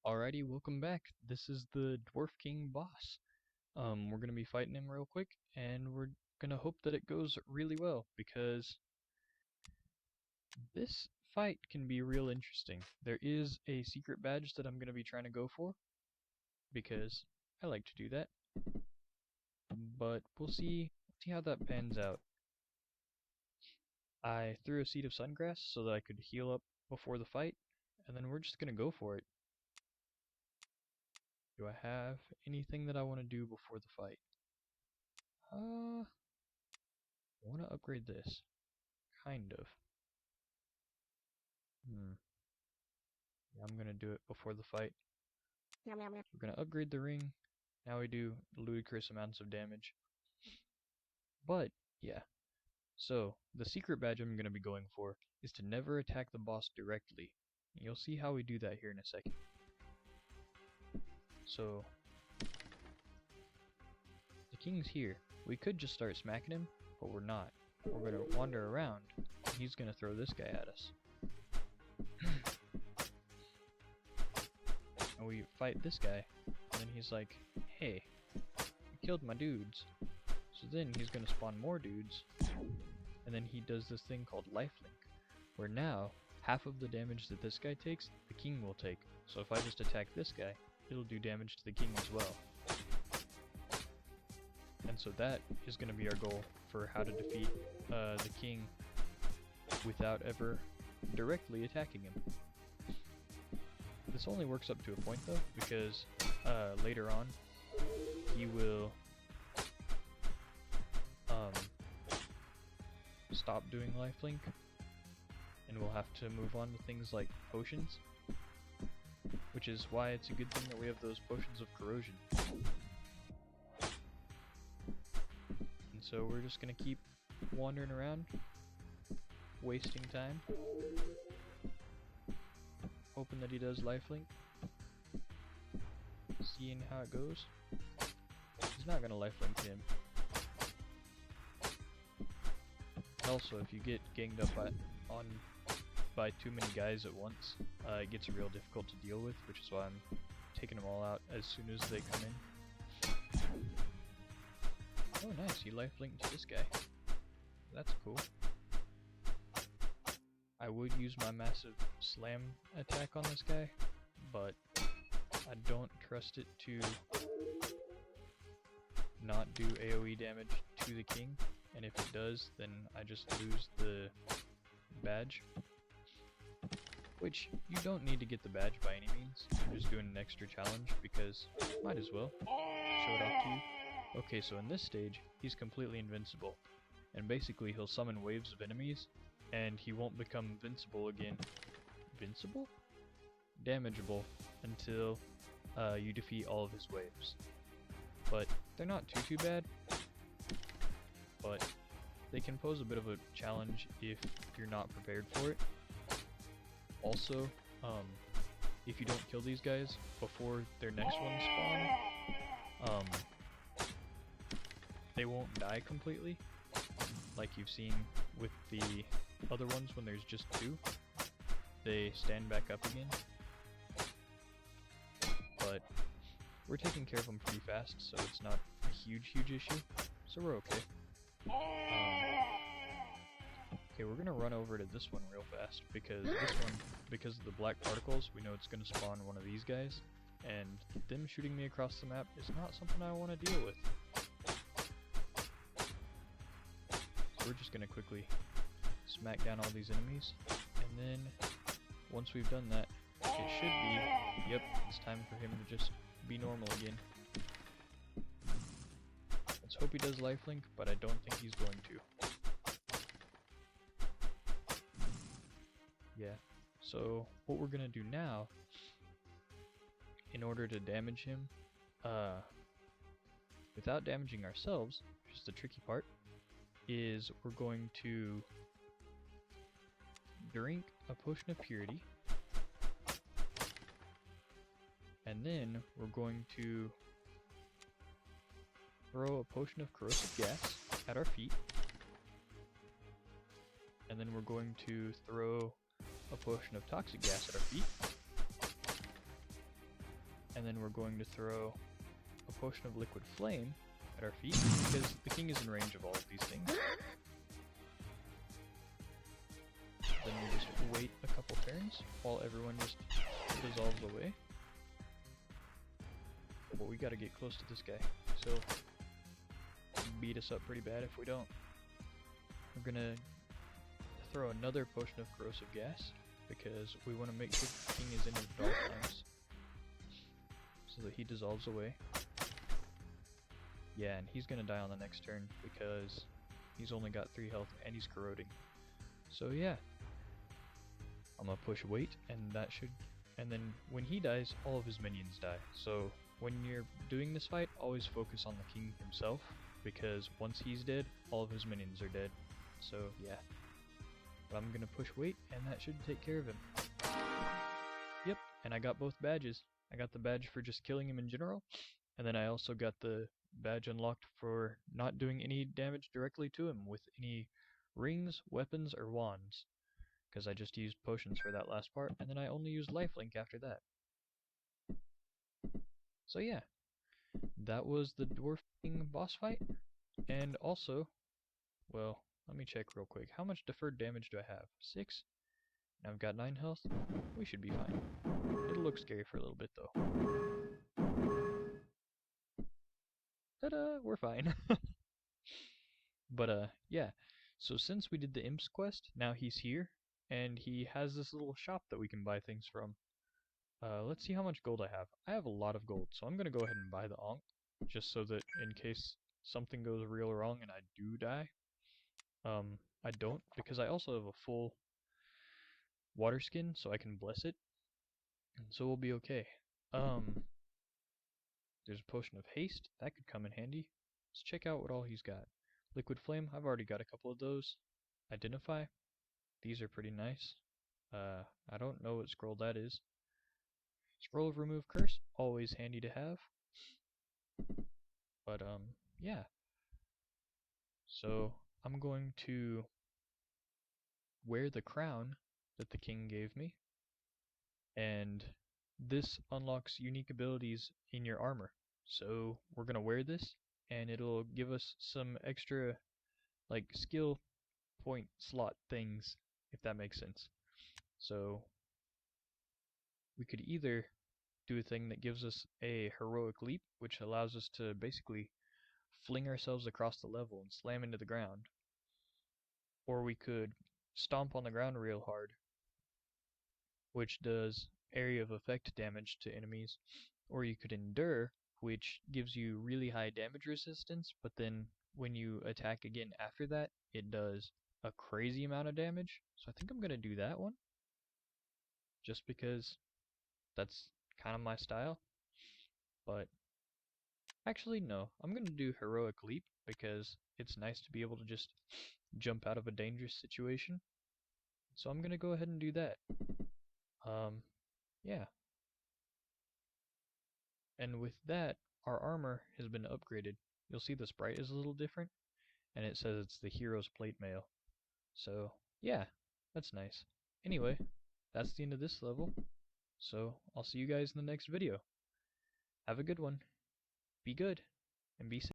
Alrighty, welcome back. This is the Dwarf King boss. We're gonna be fighting him real quick, and we're gonna hope that it goes really well, because this fight can be real interesting. There is a secret badge that I'm gonna be trying to go for, because I like to do that. But we'll see how that pans out. I threw a seed of sungrass so that I could heal up before the fight, and then we're just gonna go for it. Do I have anything that I want to do before the fight? I want to upgrade this. Kind of. Yeah, I'm going to do it before the fight. We're going to upgrade the ring. Now we do ludicrous amounts of damage. But, yeah. So, the secret badge I'm going to be going for is to never attack the boss directly. You'll see how we do that here in a second. So, the king's here. We could just start smacking him, but we're not. We're going to wander around, and he's going to throw this guy at us. And we fight this guy, and then he's like, hey, you killed my dudes. So then he's going to spawn more dudes, and then he does this thing called LifeLink, where now, half of the damage that this guy takes, the king will take. So if I just attack this guy, it'll do damage to the king as well. And so that is going to be our goal for how to defeat the king without ever directly attacking him. This only works up to a point though, because later on he will stop doing lifelink, and we'll have to move on to things like potions, which is why it's a good thing that we have those potions of corrosion. And so we're just gonna keep wandering around, wasting time, hoping that he does lifelink, seeing how it goes. He's not gonna lifelink him. Also, if you get ganged up by too many guys at once, it gets real difficult to deal with, which is why I'm taking them all out as soon as they come in. Oh nice, he lifelinked this guy. That's cool. I would use my massive slam attack on this guy, but I don't trust it to not do AoE damage to the king, and if it does, then I just lose the badge. Which, you don't need to get the badge by any means. I'm just doing an extra challenge because might as well show it off to you. Okay, so in this stage, he's completely invincible, and basically he'll summon waves of enemies, and he won't become invincible again. Invincible? Damageable until you defeat all of his waves. But they're not too bad, but they can pose a bit of a challenge if you're not prepared for it. Also, if you don't kill these guys before their next ones spawn, they won't die completely, like you've seen with the other ones when there's just two. They stand back up again. But we're taking care of them pretty fast, so it's not a huge issue. So we're okay. Okay, we're gonna run over to this one real fast, because this one, because of the black particles, we know it's gonna spawn one of these guys, and them shooting me across the map is not something I want to deal with. So we're just gonna quickly smack down all these enemies, and then once we've done that, it should be, yep, it's time for him to just be normal again. Let's hope he does lifelink, but I don't think he's going to. Yeah, so what we're gonna do now, in order to damage him, without damaging ourselves, which is the tricky part, is we're going to drink a potion of purity, and then we're going to throw a potion of corrosive gas at our feet, and then we're going to throw a potion of toxic gas at our feet, and then we're going to throw a potion of liquid flame at our feet, because the king is in range of all of these things. Then we just wait a couple turns while everyone just dissolves away. But we gotta get close to this guy, so beat us up pretty bad if we don't. We're gonna throw another potion of corrosive gas, because we want to make sure the king is in his dark times, so that he dissolves away. Yeah, and he's gonna die on the next turn, because he's only got 3 health and he's corroding. So yeah, I'm gonna push wait, and then when he dies, all of his minions die. So when you're doing this fight, always focus on the king himself, because once he's dead, all of his minions are dead. So yeah. But I'm gonna push wait, and that should take care of him. Yep, and I got both badges. I got the badge for just killing him in general, and then I also got the badge unlocked for not doing any damage directly to him with any rings, weapons, or wands, because I just used potions for that last part, and then I only used LifeLink after that. So yeah, that was the Dwarven King boss fight, and also, well, let me check real quick. How much deferred damage do I have? 6? And I've got 9 health. We should be fine. It'll look scary for a little bit though. Ta-da! We're fine. But yeah. So since we did the Imp's quest, now he's here, and he has this little shop that we can buy things from. Let's see how much gold I have. I have a lot of gold, so I'm gonna go ahead and buy the Ankh, just so that in case something goes real wrong and I do die, I don't, because I also have a full water skin, so I can bless it, and so we'll be okay. There's a potion of haste, that could come in handy. Let's check out what all he's got. Liquid flame, I've already got a couple of those. Identify, these are pretty nice. I don't know what scroll that is. Scroll of remove curse, always handy to have. But yeah. So I'm going to wear the crown that the king gave me, and this unlocks unique abilities in your armor. So we're gonna wear this, and it'll give us some extra like skill point slot things, if that makes sense. So we could either do a thing that gives us a heroic leap, which allows us to basically fling ourselves across the level and slam into the ground, or we could stomp on the ground real hard, which does area of effect damage to enemies, or you could endure, which gives you really high damage resistance, but then when you attack again after that, it does a crazy amount of damage. So I think I'm gonna do that one, just because that's kind of my style. But actually no, I'm gonna do heroic leap, because it's nice to be able to just jump out of a dangerous situation. So I'm gonna go ahead and do that. Yeah. And with that, our armor has been upgraded. You'll see the sprite is a little different, and it says it's the hero's plate mail. So, yeah, that's nice. Anyway, that's the end of this level, so I'll see you guys in the next video. Have a good one. Be good, and be safe.